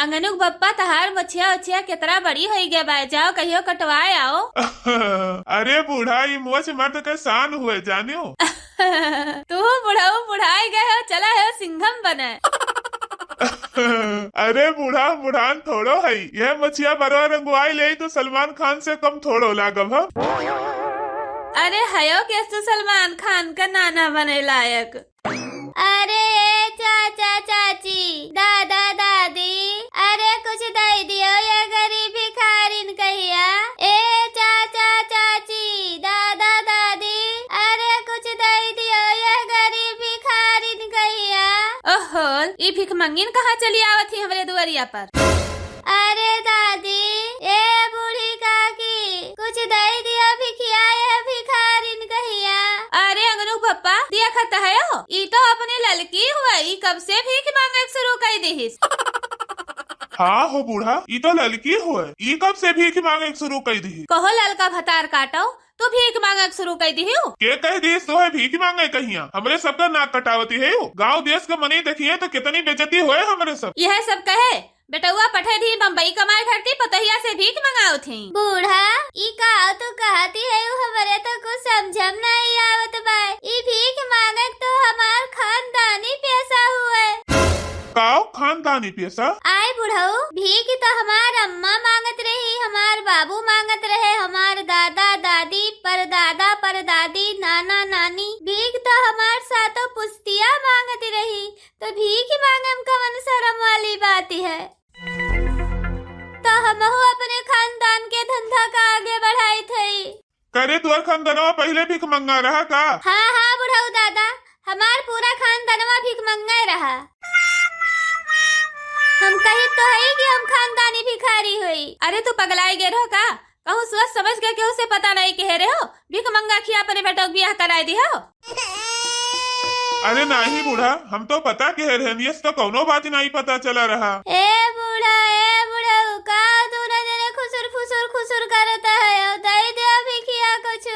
अंगनुक बप्पा तहार मछिया उछिया कितना बड़ी हो गया बा, जाओ कहियो कटवाए आओ। अरे बूढ़ा ये मोच मर्द का शान हुए जानियो। तू बुढ़ाऊ बुढ़ाई गए हो, चला है सिंघम बने। अरे बूढ़ा बुढ़ान थोड़ो है, यह मछिया बरवा रंगवाई ले तो सलमान खान से कम थोड़ो लागम है। अरे हयो के तू सलमान खान का नाना बने लायक। अरे चाचा चाची दादा दादी, अरे कुछ दे दियो ये गरीब भिखारिन कहिया। ए चाचा चाची दादा दादी, अरे कुछ दे दियो ये गरीब भिखारिन कहिया। ओहो, ये भिख मंगिन कहाँ चली आवत थी हमारे दुआरिया पर। अरे दादी ए बूढ़ी काकी, कुछ दे दियो भिखिया ये भिखारिन कहिया। अरे अंगनू पप्पा दिया खाता है हो, ई तो अपने ललकी हुआ, ई कब से भीख मांगे शुरू कर दीहिस। हाँ हो बूढ़ा, ई तो ललकी हुए, ई कब से भीख मांगे शुरू कर दी। कहो ललका भतार काटो, तू भीख मांगे शुरू कर दी हो। के कह दी तो है भीख मांगे कहिया, हमरे सबका नाक कटावती है। गाँव देश का मनी देखिए तो कितनी बेइज्जती हुए हमरे सब। यह सब कहे बेटुआ पठे थी बम्बई कमाए करती पतहिया से भीख मंगाओ थी। बूढ़ा ई का तो कहती है हमारे तो कुछ समझम नहीं आवत बा। ई भीख मांगे तो हमार खानदानी पैसा हुए। काओ खानदानी पैसा? आए बुढ़ाऊ, भीख तो हमार अम्मा मांगत रही, हमार बाबू मांगत रहे, हमार दादा दादी परदादा परदादी नाना नानी, भीख तो हमार सातों पुस्तिया मांगती रही। तो भीख मांगे में कौन शर्म वाली बात है। तो हम अपने खानदान के धंधा का आगे बढ़ाई थी। करे तुअर खानदानवा पहले भीख मंगा रहा का? हाँ हाँ बुढ़ाऊ दादा, हमार पूरा खानदानवा भीख मंगाए रहा। हम कही तो है कि हम खानदानी भिखारी हुई। अरे तू पगलाई गे रहो का? कहूँ सोच समझ के केहू से पता नहीं कह रहे हो, भीख मंगा खिया अपने बेटों को ब्याह कराई दी हो। अरे नहीं बूढ़ा, हम तो पता कह रहे, तो कौनो बात नहीं पता चला रहा। ए बूढ़ा का तू न जने खुसुर फुसुर खुसुर करता है, दे दे भिखिया कुछ।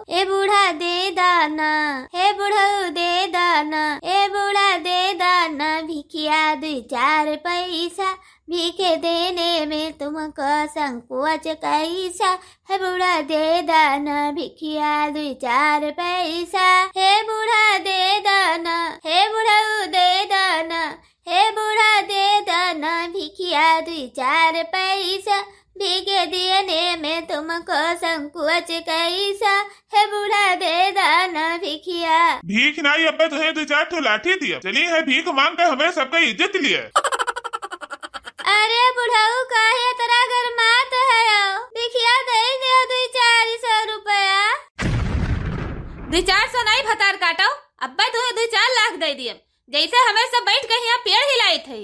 ए बूढ़ा दे दाना, हे बुढ़ऊ दे दाना, ए बूढ़ा दे दाना भिखिया 2-4 पैसा, भीखे देने में तुमको संकोच कैसा। हे बूढ़ा दे दाना भिखिया 2-4 पैसा, हे बूढ़ा दे दाना, हे बुढ़ऊ दे दाना, हे बूढ़ा दे दाना भिखिया 2-4 पैसा, भीखे देने में तुमको संकोच कैसा। हे बूढ़ा दे दाना भिखिया। भीख नहीं अब तुम्हें 2-4 ठो लाठी दिया, चलिए है भीख मांग कर हमें सबका इज्जत लिए। अरे बुढ़ाऊ काहे तेरा घर मात है, भिखिया दे दे 2-400 रुपया। 2-400 नहीं भतार काटो, अब्बा तुम्हें 2-4 लाख दे दिए, जैसे हमें सब बैठ के यहाँ पेड़ हिलाई थी।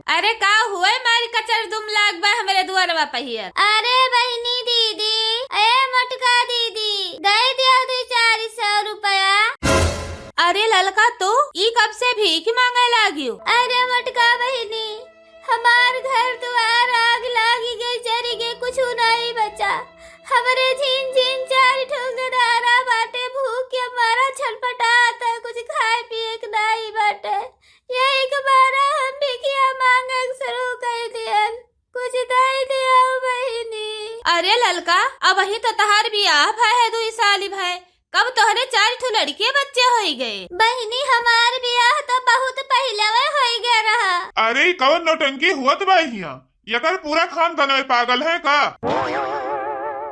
अरे का हुए मारी कचर दुम लाग बा हमारे दुआरवा पहिया। अरे बहनी दीदी, ए मटका दीदी, दे दिया 2-400 रुपया। अरे ललका तू ई कब से भीख मांगे लागियो? अरे मटका बहनी, हमार घर द्वार आग लागी गई, जरी गई, कुछ नहीं बचा। हमारे झीन झीन 4 ठोंगदारा बाटे, भूख के मारा छटपटाता, कुछ खाए पिए के नहीं बाटे। यही के बारा हम भिखिया मांगे शुरू कर दियन, कुछ दे दिया बहिनी। अरे ललका अब वही तो तहार बियाह भाई है 2 साल भाई, कब तोहरे 4 ठो लड़के बच्चे हो गए। बहिनी हमार बियाह तो बहुत पहले हो गया रहा। अरे कौन नौटंकी हुआ तो भाई, यकर पूरा खानदान में पागल है का?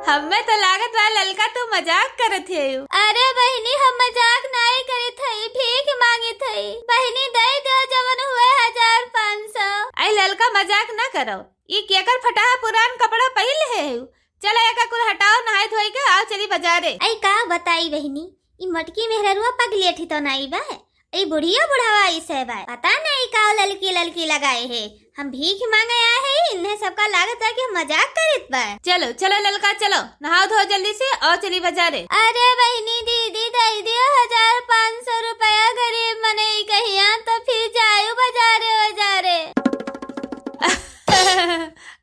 हमें तो लागत बा ललका तू मजाक करत है। अरे बहिनी हम मजाक नहीं करत हई, भीख मांगत हई। बहिनी दे दो जवन हुए 1500। आई ललका मजाक न करो, ये केकर फटा पुरान कपड़ा पहले है। चला एका कुल हटाओ, नहाए धोई के आओ चली बाजारे। आई का बताई बहिनी, ई मटकी मेहररुआ पगली थी तो नहीं बा, ई बुढ़िया बुढ़ावा इस है बा, पता नहीं का ललकी ललकी लगाए है। हम भीख मांगे आए हैं, इन्हें सबका लागत है कि हम मजाक करत बा। चलो चलो ललका चलो, नहाओ धो जल्दी से और चली बाजारे। अरे बहिनी दीदी दे दियो 1500 रुपया, गरीब मने कहिया तो फिर जायो बाजारे बाजारे।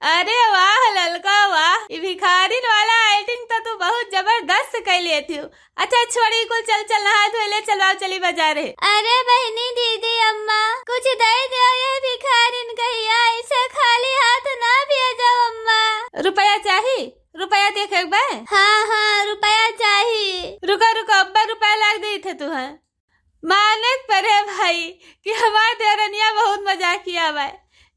अरे वाह ललका वाह, ये भिखारिन वाला एक्टिंग तो तू बहुत जबरदस्त कर लेती हो। अच्छा छोड़ी कुल, चल चल नहा धो ले, चलो चली बाजारे। अरे बहनी दीदी अम्मा कुछ दे दो, ये भिखारिन कहिया ऐसे खा रुपया चाहिए? रुपया देखे बे? हाँ हाँ रुपया चाहिए। रुको रुको, अब्बा रुपया लाग दी थे तुहे। माने पर है भाई कि हमारे देवरनिया बहुत मजाक किया भाई।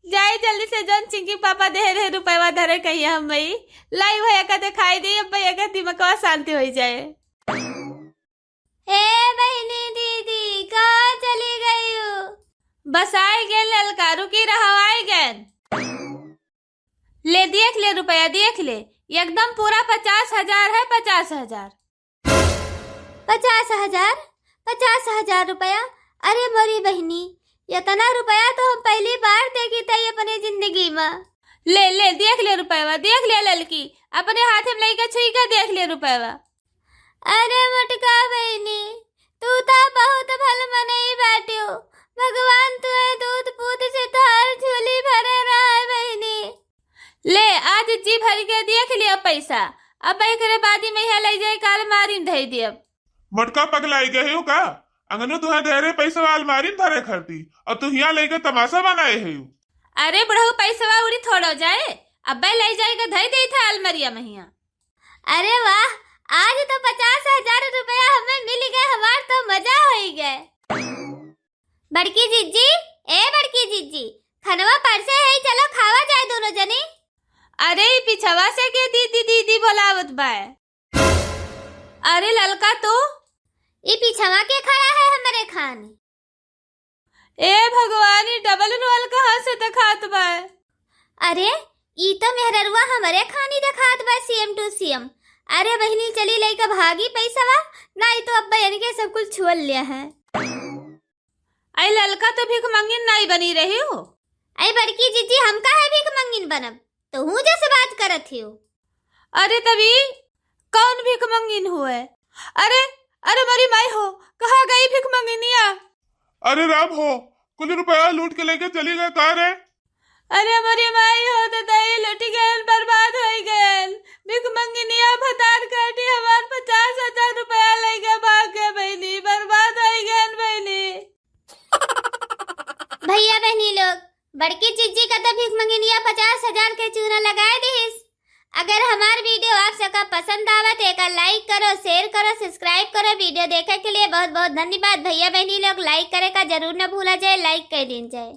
जाई जल्दी से जौन चिंकी पापा दे रहे रुपया धरे कहिए हम भाई लाई भैया का दिखाई दी, अब भैया का दिमाग शांति हो जाए। ए बहनी दीदी कहाँ चली गई हो? बस आई गए ललका, रुकी रहा आई गए। ले देख ले रुपया देख ले, एकदम पूरा 50,000 है। 50,000 50,000 50,000 रुपया? अरे मोरी बहनी इतना रुपया तो हम पहली बार देखी थी अपनी जिंदगी में। ले ले देख ले रुपया देख ले ललकी, अपने हाथ में लेके छुई के देख ले रुपया। अरे मटका बहनी तू तो बहुत भल मनई बाटी हो, भगवान तुहे दूध पूत से थार झोली भरे रहा है बहनी। ले आज जी भर के देख लिया पैसा, अब एकरे बादी में यहाँ ले जाए काल मारी धई दिया। मटका पगलाई गए हो का? अंगनो तुहा देरे पैसा अलमारी में धरे खरती और तू यहाँ लेके तमाशा बनाए है। अरे बुढ़ऊ पैसा उड़ी थोड़ो जाए, अब ले जाएगा धई दे था अलमारिया में हिया। अरे वाह आज तो 50,000 रुपया हमें मिल गए, हमार तो मजा हो गए। बड़की जीजी ए बड़की जीजी खनवा परसे है, चलो खावा जाए दोनों जने। अरे पिछवा से के दीदी दीदी बोलावत बा। अरे ललका तू ई पिछवा के खड़ा है हमारे खान। ए भगवानी डबल रोल कहाँ से दिखात बा? अरे ई तो मेहररुआ हमारे खानी दिखात बा सीएम टू सीएम। अरे बहनी चली लेके भागी पैसावा, नहीं तो अब्बा यानी के सब कुछ छुअल लिया है। आई ललका तो भीख मंगिन नहीं बनी रही हो। आई बड़की जीजी हम का है भीख मंगिन बनब, तो हूँ जैसे बात करत ही हो। अरे तभी कौन भीख मंगिन हुए? अरे अरे मरी माई हो, कहाँ गई भीख मंगिनिया? अरे राम हो, कुल रुपया लूट के लेके चली गए कहाँ रे? अरे मरी माई हो तो दही लुट गए, बर्बाद हो गए। भीख मंगिनिया भतार काटी हमार 50,000 रुपया ले गए, भाग गए बहनी, बर्बाद हो गए बहनी। भैया बहनी लोग बड़की जीजी का तो भीख मंगिनिया 50,000 के चूना लगाए दीस। अगर हमार वीडियो आप सबका पसंद आवत है का लाइक करो, शेयर करो, सब्सक्राइब करो। वीडियो देखने के लिए बहुत बहुत धन्यवाद। भैया बहनी लोग लाइक करे का जरूर न भूला जाए, लाइक कर दीजिए।